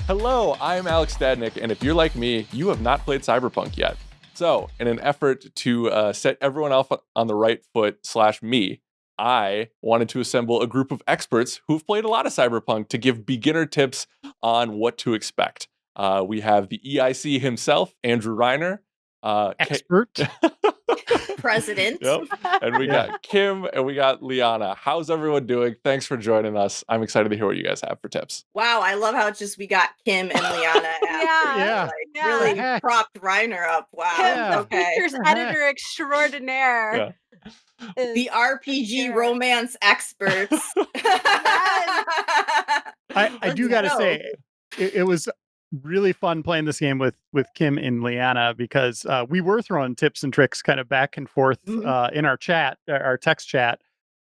Hello, I'm Alex Stadnick, and if you're like me, you have not played Cyberpunk yet. So, in an effort to set everyone else on the right foot / me, I wanted to assemble a group of experts who've played a lot of Cyberpunk to give beginner tips on what to expect. We have the EIC himself, Andrew Reiner. Expert. President. Yep. And we got Kim and we got Liana. How's everyone doing? Thanks for joining us. I'm excited to hear what you guys have for tips. Wow, I love how it's just we got Kim and Liana after. Yeah. Really Heck. propped Reiner up. Wow. Yeah. The Okay. features editor extraordinaire. The RPG romance experts. I do gotta say, it was really fun playing this game with Kim and Liana because we were throwing tips and tricks kind of back and forth in our chat, our text chat,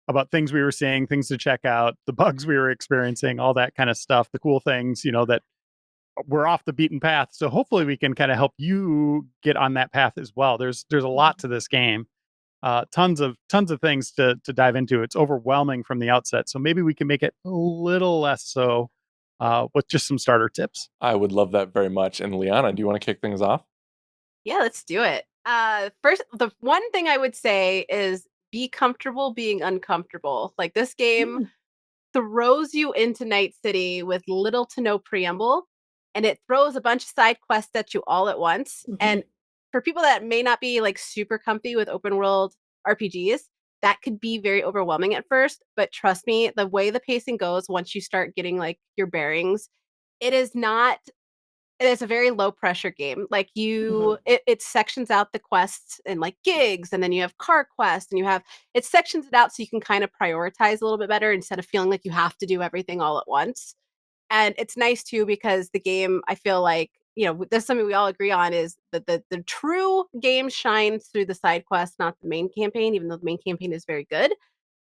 about things we were seeing, things to check out, the bugs we were experiencing, all that kind of stuff, the cool things, that we're off the beaten path. So hopefully we can kind of help you get on that path as well. There's a lot to this game. Tons of things to dive into. It's overwhelming from the outset. So maybe we can make it a little less so with just some starter tips. I would love that very much. And Liana, do you want to kick things off? Yeah, let's do it. First, the one thing I would say is be comfortable being uncomfortable. Like this game throws you into Night City with little to no preamble, and it throws a bunch of side quests at you all at once. And for people that may not be like super comfy with open world RPGs, that could be very overwhelming at first. But trust me, the way the pacing goes, once you start getting like your bearings, it is a very low pressure game. Like it sections out the quests and like gigs, and then you have car quests, and it sections it out so you can kind of prioritize a little bit better instead of feeling like you have to do everything all at once. And it's nice too because the game, I feel like, that's something we all agree on, is that the true game shines through the side quests, not the main campaign, even though the main campaign is very good.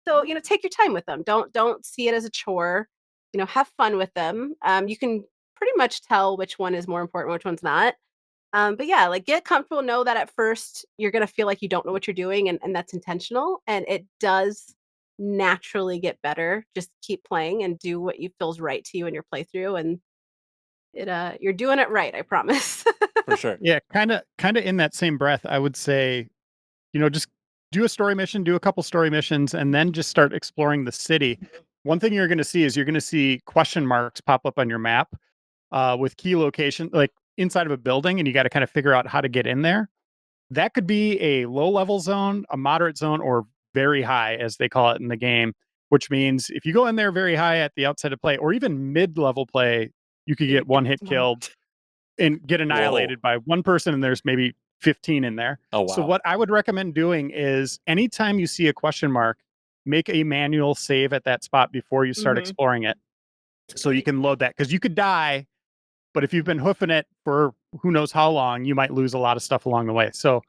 So, take your time with them. Don't see it as a chore. Have fun with them. You can pretty much tell which one is more important, which one's not. But yeah, like get comfortable. Know that at first you're gonna feel like you don't know what you're doing, and that's intentional. And it does naturally get better. Just keep playing and do what feels right to you in your playthrough, and you're doing it right. I promise. For sure. Yeah, kind of in that same breath, I would say, just do a story mission, do a couple story missions, and then just start exploring the city. One thing you're going to see is you're going to see question marks pop up on your map with key location, like inside of a building, and you got to kind of figure out how to get in there. That could be a low level zone, a moderate zone, or very high, as they call it in the game, which means if you go in there very high at the outset of play, or even mid level play, you could get one hit killed and get annihilated by one person, and there's maybe 15 in there. Oh, wow. So what I would recommend doing is anytime you see a question mark, make a manual save at that spot before you start exploring it. So you can load that, because you could die, but if you've been hoofing it for who knows how long, you might lose a lot of stuff along the way. So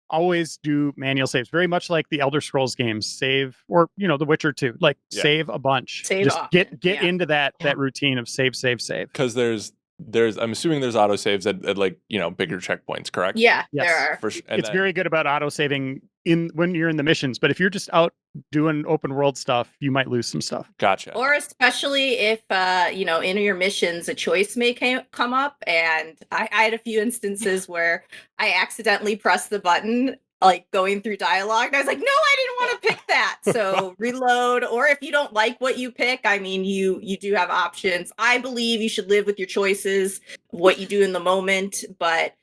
always do manual saves, very much like the Elder Scrolls games. Save, or The Witcher 2, like save a bunch. Just get into that routine of save. Because there's I'm assuming there's autosaves at like, bigger checkpoints, correct? Yeah, yes. there are. For sure. It's very good about auto-saving when you're in the missions, but if you're just out doing open world stuff, you might lose some stuff. Gotcha. Or especially if, in your missions, a choice may come up. And I had a few instances where I accidentally pressed the button, like going through dialogue. And I was like, no, I didn't want to pick that. So reload. Or if you don't like what you pick, I mean, you do have options. I believe you should live with your choices, what you do in the moment. But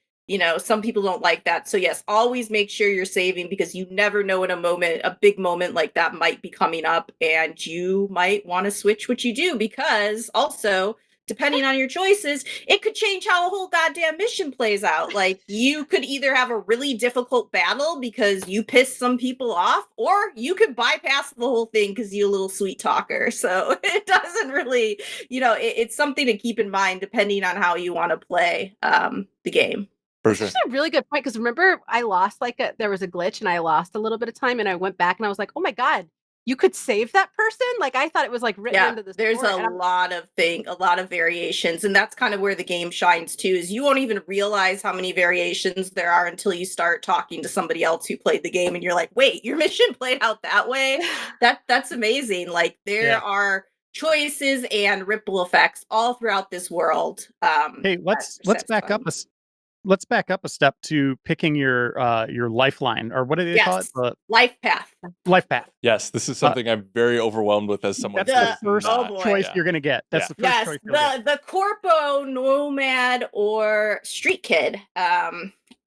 some people don't like that. So yes, always make sure you're saving, because you never know when a big moment like that might be coming up, and you might want to switch what you do, because also, depending on your choices, it could change how a whole goddamn mission plays out. Like, you could either have a really difficult battle because you pissed some people off, or you could bypass the whole thing because you're a little sweet talker. So it doesn't really, it's something to keep in mind depending on how you want to play the game. For sure. That's a really good point, because remember, I lost there was a glitch and I lost a little bit of time, and I went back and I was like, oh my God, you could save that person? Like, I thought it was like written into the story. There's a lot of variations, and that's kind of where the game shines too, is you won't even realize how many variations there are until you start talking to somebody else who played the game, and you're like, wait, your mission played out that way? That's amazing. Like, there are choices and ripple effects all throughout this world. Hey, let's back up let's back up a step to picking your lifeline, or what do they call it? Yes, life path. Life path. Yes, this is something I'm very overwhelmed with as someone That's who the does first not. choice Yeah. you're gonna get. That's the first Yes, choice you'll get. the corpo, nomad, or street kid.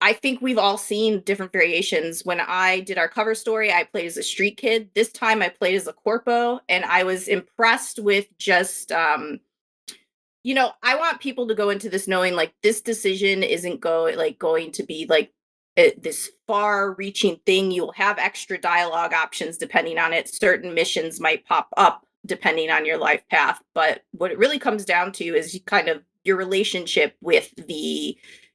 I think we've all seen different variations. When I did our cover story, I played as a street kid. This time I played as a corpo, and I was impressed with just I want people to go into this knowing like this decision isn't going to be like this far-reaching thing. You'll have extra dialogue options depending on it. Certain missions might pop up depending on your life path, but what it really comes down to is your relationship with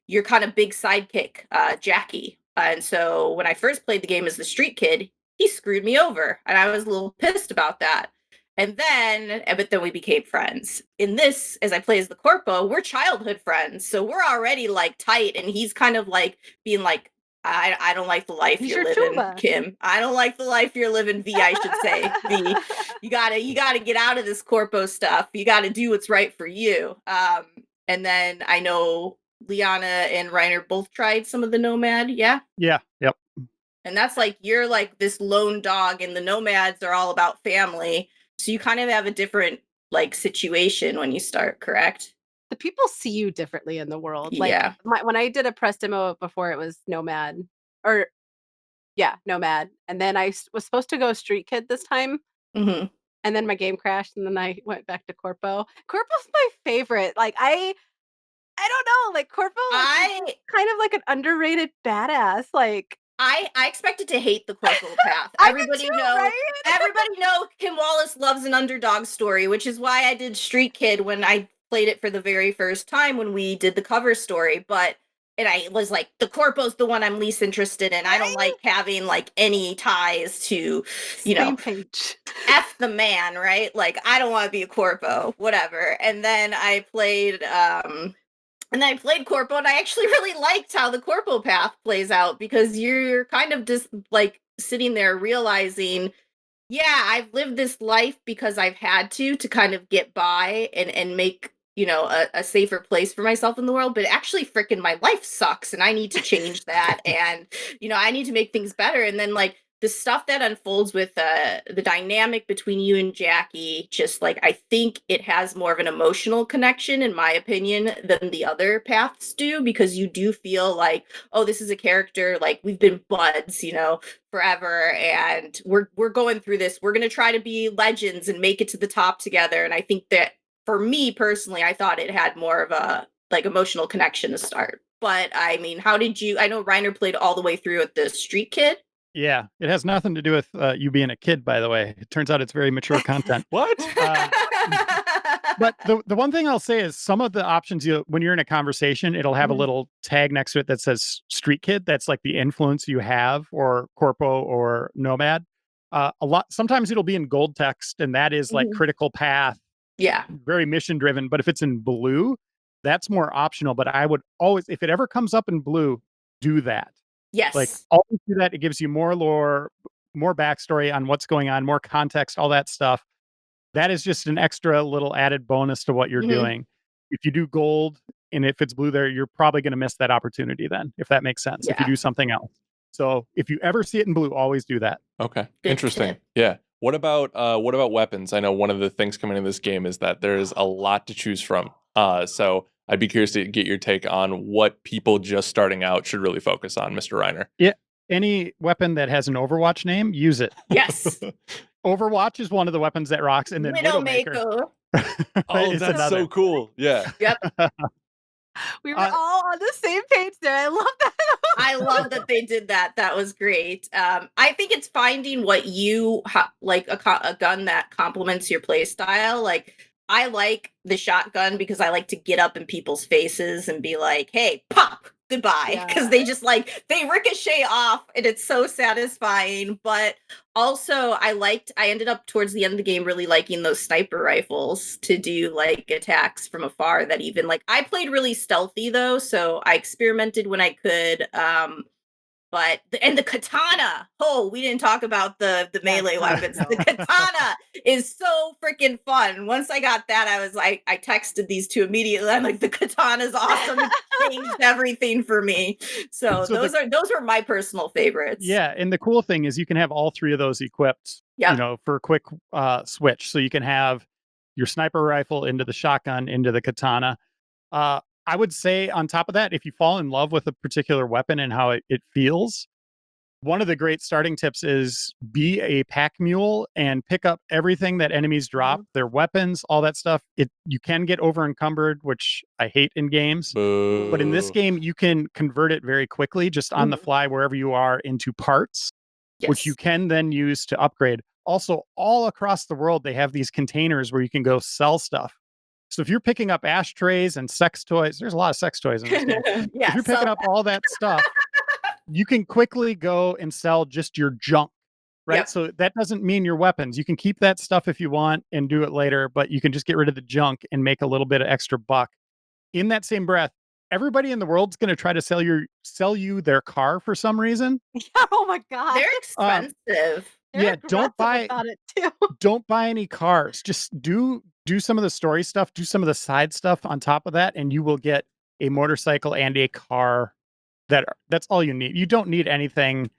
your kind of big sidekick, Jackie. And so when I first played the game as the street kid, he screwed me over, and I was a little pissed about that. But then we became friends. In this, as I play as the corpo, we're childhood friends, so we're already like tight. And he's kind of like being like, "I don't like the life He's you're your living, Chuba. Kim. I don't like the life you're living, V. I should say, V. You gotta get out of this corpo stuff. You gotta do what's right for you." And then I know Liana and Reiner both tried some of the Nomad. Yeah. Yeah. Yep. And that's like you're like this lone dog, and the Nomads are all about family. So you kind of have a different like situation when you start, correct? The people see you differently in the world. Yeah. Like when I did a press demo before, it was Nomad, or Nomad, and then was supposed to go Street Kid this time, Hmm. and then my game crashed, and then I went back to Corpo. Corpo's my favorite. Like I don't know, like Corpo is kind of like an underrated badass. Like I expected to hate the corporal path. I did too, right? Everybody know Kim Wallace loves an underdog story, which is why I did Street Kid when I played it for the very first time when we did the cover story. And I was like, the corpo's the one I'm least interested in. I don't like having like any ties to, Same page. F the man, right? Like I don't want to be a corpo, whatever. And then I played Corpo, and I actually really liked how the Corpo path plays out, because you're kind of just like sitting there realizing, yeah, I've lived this life because I've had to kind of get by and make, a safer place for myself in the world. But actually, freaking my life sucks, and I need to change that. And, I need to make things better. And then, like, the stuff that unfolds with the dynamic between you and Jackie, just like I think it has more of an emotional connection, in my opinion, than the other paths do, because you do feel like, oh, this is a character, like we've been buds, forever, and we're going through this. We're gonna try to be legends and make it to the top together. And I think that for me personally, I thought it had more of a like emotional connection to start. But I mean, how did you? I know Reiner played all the way through with the Street Kid. Yeah, it has nothing to do with you being a kid, by the way. It turns out it's very mature content. What? But the one thing I'll say is some of the options when you're in a conversation, it'll have a little tag next to it that says Street Kid. That's like the influence you have, or Corpo or Nomad. Sometimes it'll be in gold text, and that is like critical path. Yeah. Very mission driven. But if it's in blue, that's more optional. But I would always, if it ever comes up in blue, do that. Yes. Like always do that. It gives you more lore, more backstory on what's going on, more context, all that stuff. That is just an extra little added bonus to what you're doing. If you do gold and if it's blue there, you're probably going to miss that opportunity then, if that makes sense, if you do something else. So if you ever see it in blue, always do that. Okay. Interesting. Yeah. What about weapons? I know one of the things coming in this game is that there's a lot to choose from. So I'd be curious to get your take on what people just starting out should really focus on, Mr. Reiner. Yeah. Any weapon that has an Overwatch name, use it. Yes. Overwatch is one of the weapons that rocks, and then Widowmaker. Oh, that's so cool. Yeah. Yep. We were all on the same page there. I love that. I love that they did that. That was great. I think it's finding what you like a gun that complements your play style. Like I like the shotgun because I like to get up in people's faces and be like, "Hey, pop, goodbye," because they just they ricochet off, and it's so satisfying. But also, I ended up towards the end of the game really liking those sniper rifles to do like attacks from afar. That even I played really stealthy though, so I experimented when I could. But and the katana. Oh, we didn't talk about the melee weapons. The katana is so freaking fun. Once I got that, I was like, I texted these two immediately. I'm like, the katana's awesome. It changed everything for me. So those were my personal favorites. Yeah, and the cool thing is you can have all three of those equipped. Yep. You know, for a quick switch. So you can have your sniper rifle into the shotgun into the katana. I would say on top of that, if you fall in love with a particular weapon and how it feels, one of the great starting tips is be a pack mule and pick up everything that enemies drop, their weapons, all that stuff. You can get over encumbered, which I hate in games. Boo. But in this game, you can convert it very quickly, just on the fly, wherever you are, into parts, which you can then use to upgrade. Also, all across the world, they have these containers where you can go sell stuff. So if you're picking up ashtrays and sex toys, there's a lot of sex toys in this game. If you're picking up all that stuff, you can quickly go and sell just your junk, right? Yep. So that doesn't mean your weapons. You can keep that stuff if you want and do it later, but you can just get rid of the junk and make a little bit of extra buck. In that same breath, everybody in the world's going to try to sell you their car for some reason. Oh my god, they're expensive. They're aggressive about it too. Don't buy any cars. Just do some of the story stuff, do some of the side stuff on top of that, and you will get a motorcycle and a car. That's all you need. You don't need anything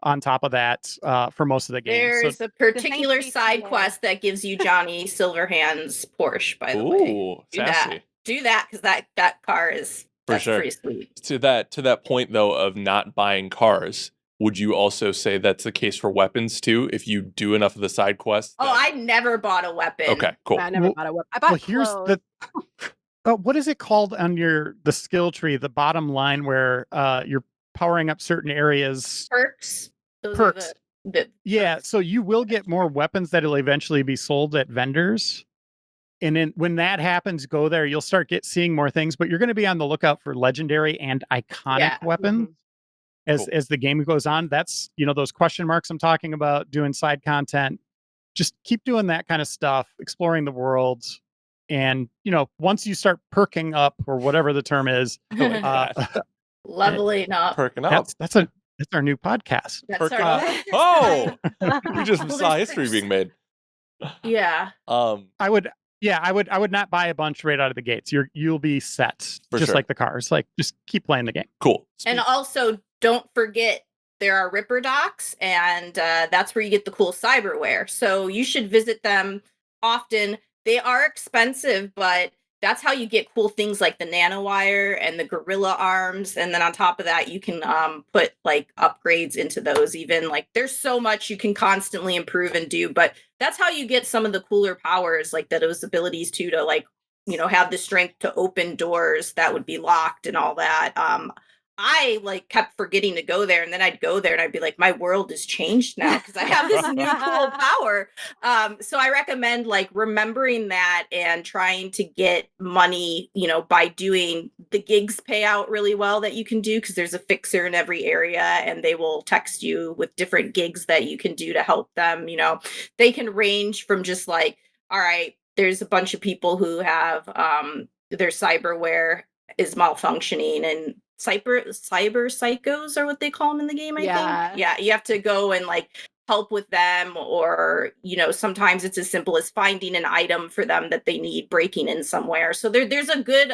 on top of that for most of the game. There's a particular side quest that gives you Johnny Silverhand's Porsche, by the way. Do that because that car is pretty sweet. To that point though of not buying cars, would you also say that's the case for weapons too? If you do enough of the side quests? Oh, I never bought a weapon. Okay, cool. I never bought a weapon. I bought clothes. What is it called on the skill tree? The bottom line where you're powering up certain areas. Perks. Those perks. Are yeah, so you will get more weapons that'll eventually be sold at vendors. And then when that happens, go there. You'll start seeing more things, but you're going to be on the lookout for legendary and iconic weapons. As the game goes on. That's, those question marks I'm talking about, doing side content. Just keep doing that kind of stuff, exploring the world. And, once you start perking up, or whatever the term is, leveling up. Perking up. That's our new podcast. We just saw history being made. Yeah. I would not buy a bunch right out of the gates. You'll be set, like the cars. Like, just keep playing the game. Cool. And also, don't forget there are Ripper docks, and that's where you get the cool cyberware. So you should visit them often. They are expensive, but that's how you get cool things like the nanowire and the gorilla arms. And then on top of that, you can put like upgrades into those. Even like there's so much you can constantly improve and do, but that's how you get some of the cooler powers, like those abilities to like, have the strength to open doors that would be locked and all that. I like kept forgetting to go there, and then I'd go there and I'd be like, my world has changed now because I have this new cool power. So I recommend like remembering that and trying to get money, by doing the gigs pay out really well that you can do, because there's a fixer in every area and they will text you with different gigs that you can do to help them. They can range from just like, all right, there's a bunch of people who have their cyberware is malfunctioning, and cyber psychos are what they call them in the game, I think. Yeah, you have to go and like help with them, or sometimes it's as simple as finding an item for them that they need breaking in somewhere. So there's a good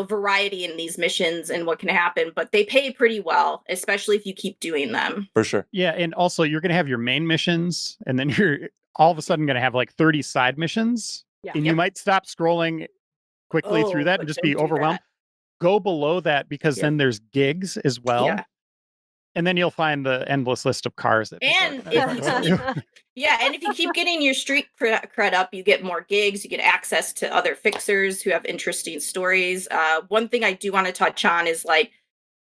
variety in these missions and what can happen, but they pay pretty well, especially if you keep doing them. For sure. Yeah, and also you're going to have your main missions, and then you're all of a sudden going to have like 30 side missions, and you might stop scrolling quickly through that and just be overwhelmed. Go below that, because then there's gigs as well. Yeah. And then you'll find the endless list of cars. And if you keep getting your street cred up, you get more gigs, you get access to other fixers who have interesting stories. One thing I do want to touch on is like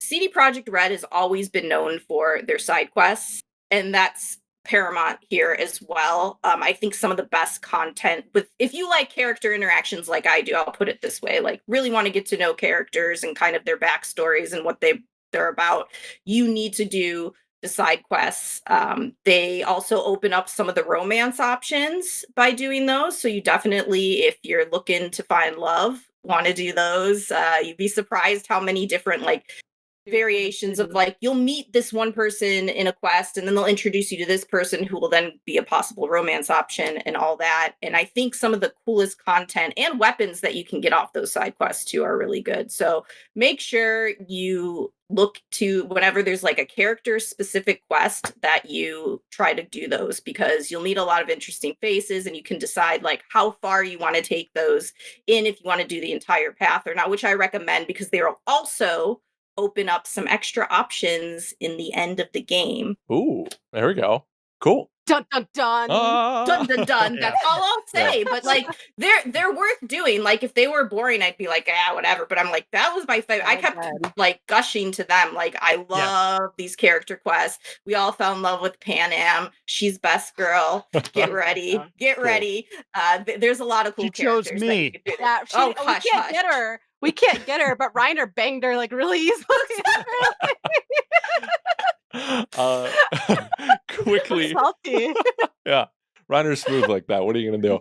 CD Projekt Red has always been known for their side quests, and that's paramount here as well. I think some of the best content if you like character interactions like I do, I'll put it this way, like really want to get to know characters and kind of their backstories and what they're about, you need to do the side quests. They also open up some of the romance options by doing those. So you definitely, if you're looking to find love, want to do those. You'd be surprised how many different like variations of like, you'll meet this one person in a quest and then they'll introduce you to this person who will then be a possible romance option and all that. And I think some of the coolest content and weapons that you can get off those side quests too are really good. So make sure you look to whenever there's like a character specific quest that you try to do those, because you'll meet a lot of interesting faces and you can decide like how far you want to take those in, if you want to do the entire path or not, which I recommend because they will also open up some extra options in the end of the game. Ooh, there we go. Cool. Dun dun dun. Dun dun dun. Yeah. That's all I'll say. But like they're worth doing. Like if they were boring, I'd be like, whatever. But I'm like, that was my favorite. I kept like gushing to them. Like I love these character quests. We all fell in love with Pan Am. She's best girl. Get ready. Get ready. There's a lot of cool characters. She chose me. Yeah, we can't get her. We can't get her, but Reiner banged her like really easily. Quickly. Salty. Yeah. Reiner's smooth like that. What are you gonna do?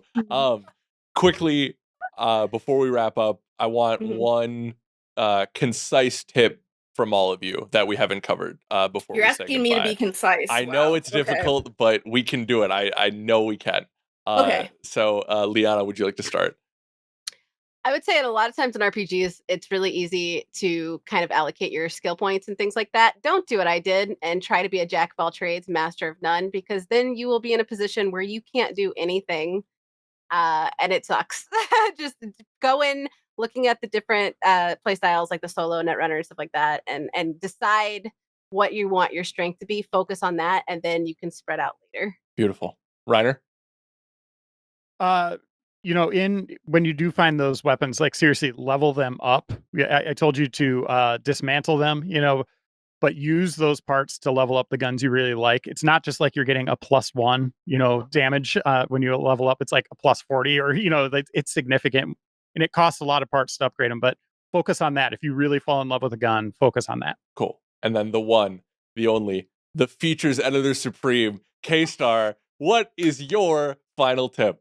Quickly, before we wrap up, I want one concise tip from all of you that we haven't covered before You're we say asking me to be concise. I know it's difficult, but we can do it. I know we can. Okay. So, Liana, would you like to start? I would say that a lot of times in RPGs, it's really easy to kind of allocate your skill points and things like that. Don't do what I did and try to be a jack of all trades, master of none, because then you will be in a position where you can't do anything, and it sucks. Just go in looking at the different play styles, like the solo, netrunner, stuff like that, and decide what you want your strength to be. Focus on that, and then you can spread out later. Beautiful. Reiner? When you do find those weapons, like seriously, level them up. I told you to dismantle them, but use those parts to level up the guns you really like. It's not just like you're getting a +1, damage when you level up. It's like a +40 or, it's significant and it costs a lot of parts to upgrade them, but focus on that. If you really fall in love with a gun, focus on that. Cool. And then the one, the only, the features editor supreme, K-Star, what is your final tip?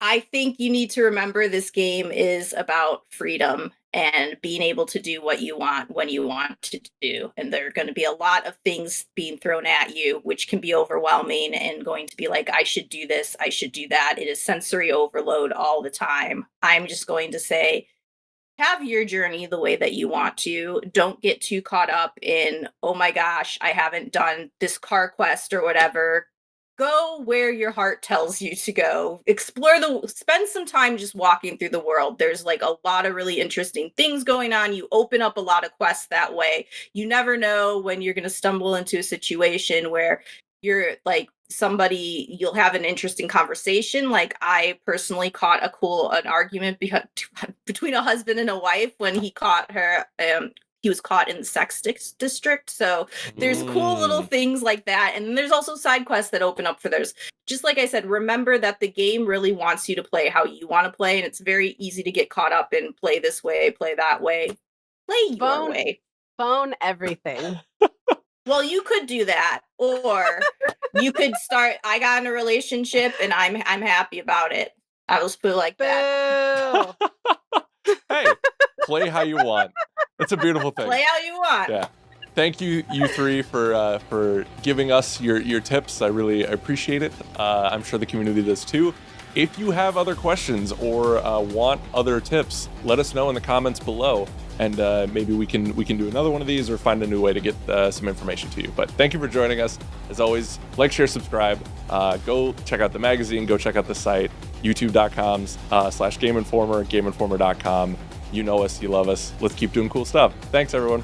I think you need to remember this game is about freedom and being able to do what you want when you want to do. And there are going to be a lot of things being thrown at you, which can be overwhelming and going to be like, I should do this, I should do that. It is sensory overload all the time. I'm just going to say, have your journey the way that you want to. Don't get too caught up in, oh my gosh, I haven't done this car quest or whatever. Go where your heart tells you to go. Spend some time just walking through the world. There's like a lot of really interesting things going on. You open up a lot of quests that way. You never know when you're going to stumble into a situation where you're like you'll have an interesting conversation. Like I personally caught an argument between a husband and a wife when he caught her, he was caught in the sex district. So there's cool little things like that. And there's also side quests that open up for those. Just like I said, remember that the game really wants you to play how you want to play. And it's very easy to get caught up in play this way, play that way, play your way. Phone everything. Well, you could do that. Or you could start, I got in a relationship and I'm happy about it. I'll just put it like that. Hey, play how you want. It's a beautiful thing. Play how you want. Yeah. Thank you three for giving us your tips. I really appreciate it. I'm sure the community does too. If you have other questions or want other tips, let us know in the comments below, and maybe we can do another one of these or find a new way to get some information to you. But thank you for joining us. As always, like, share, subscribe. Go check out the magazine. Go check out the site, youtube.com/GameInformer, GameInformer.com. You know us, you love us. Let's keep doing cool stuff. Thanks, everyone.